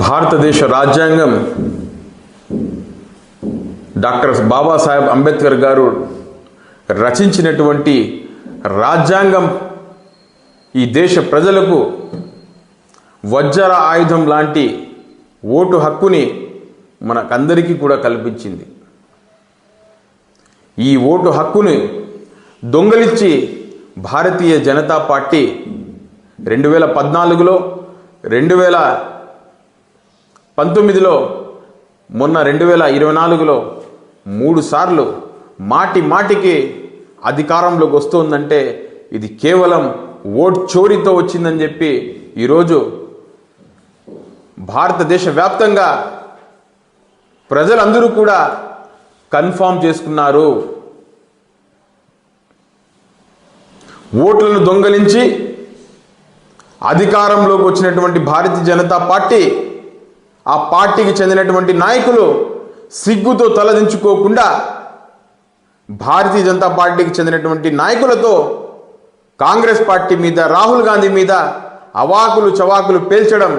భారతదేశ రాజ్యాంగం డాక్టర్ బాబాసాహెబ్ అంబేద్కర్ గారు రచించినటువంటి రాజ్యాంగం ఈ దేశ ప్రజలకు వజ్ర ఆయుధం లాంటి ఓటు హక్కుని మనకందరికీ కూడా కల్పించింది. ఈ ఓటు హక్కుని దొంగలించి భారతీయ జనతా పార్టీ 2014లో 2019లో మొన్న 2024లో 3 సార్లు మాటికి అధికారంలోకి వస్తుందంటే ఇది కేవలం ఓట్ చోరీతో వచ్చిందని చెప్పి ఈరోజు భారతదేశ వ్యాప్తంగా ప్రజలందరూ కూడా కన్ఫర్మ్ చేసుకున్నారు. ఓట్లను దొంగలించి అధికారంలోకి వచ్చినటువంటి భారతీయ జనతా పార్టీ, ఆ పార్టీకి చెందినటువంటి నాయకులు సిగ్గుతో తలదించుకోకుండా భారతీయ జనతా పార్టీకి చెందినటువంటి నాయకులతో కాంగ్రెస్ పార్టీ మీద, రాహుల్ గాంధీ మీద అవాకులు చవాకులు పేల్చడం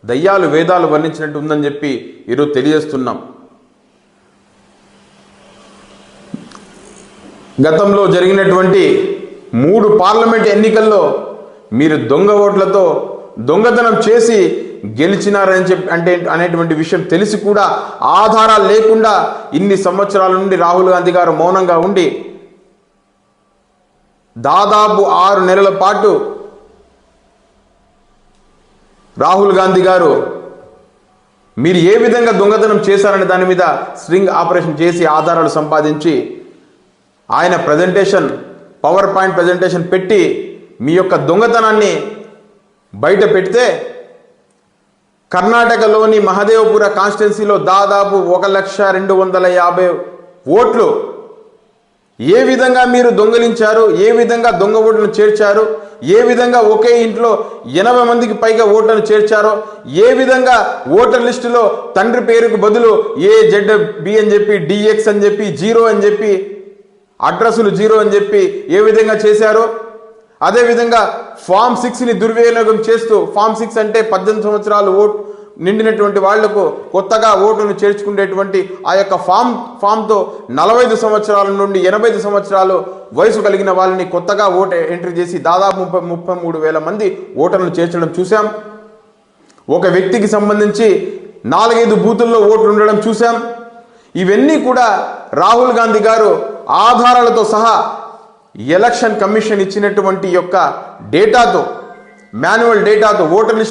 దయ్యాలు వేదాలు వర్ణించినట్టు ఉందని చెప్పి ఈరోజు తెలియజేస్తున్నాం. గతంలో జరిగినటువంటి 3 పార్లమెంట్ ఎన్నికల్లో మీరు దొంగ ఓట్లతో దొంగతనం చేసి గెలిచినారని చెప్పి అనేటువంటి విషయం తెలిసి కూడా ఆధారాలు లేకుండా ఇన్ని సంవత్సరాల నుండి రాహుల్ గాంధీ గారు మౌనంగా ఉండి దాదాపు 6 నెలల పాటు రాహుల్ గాంధీ గారు మీరు ఏ విధంగా దొంగతనం చేశారనే దాని మీద స్ట్రింగ్ ఆపరేషన్ చేసి ఆధారాలు సంపాదించి ఆయన పవర్ పాయింట్ ప్రజెంటేషన్ పెట్టి మీ యొక్క దొంగతనాన్ని బయట పెడితే కర్ణాటకలోని మహదేవపుర కాన్స్టిట్యున్సీలో దాదాపు 1,250,000 ఓట్లు ఏ విధంగా మీరు దొంగలించారు, ఏ విధంగా దొంగ ఓట్లను చేర్చారు, ఏ విధంగా ఒకే ఇంట్లో 80 మందికి పైగా ఓట్లను చేర్చారో, ఏ విధంగా ఓటర్ లిస్టులో తండ్రి పేరుకు బదులు AZB అని చెప్పి, DX అని చెప్పి, 0 అని చెప్పి, అడ్రస్లు 0 అని చెప్పి ఏ విధంగా చేశారో, అదేవిధంగా ఫామ్ 6ని దుర్వినియోగం చేస్తూ, ఫామ్ 6 అంటే 18 సంవత్సరాలు ఓటు నిండినటువంటి వాళ్లకు కొత్తగా ఓటును చేర్చుకునేటువంటి ఆ యొక్క ఫామ్తో 45 సంవత్సరాల నుండి 85 సంవత్సరాలు వయసు కలిగిన వాళ్ళని కొత్తగా ఓటు ఎంట్రీ చేసి దాదాపు 33,000 మంది ఓటర్లను చేర్చడం చూసాం. ఒక వ్యక్తికి సంబంధించి 4-5 బూతుల్లో ఓట్లు ఉండడం చూసాం. ఇవన్నీ కూడా రాహుల్ గాంధీ గారు ఆధారాలతో సహా ఎలక్షన్ కమిషన్ ఇచ్చినటువంటి యొక్క డేటాతో, మాన్యువల్ డేటాతో, ఓటర్ లిస్ట్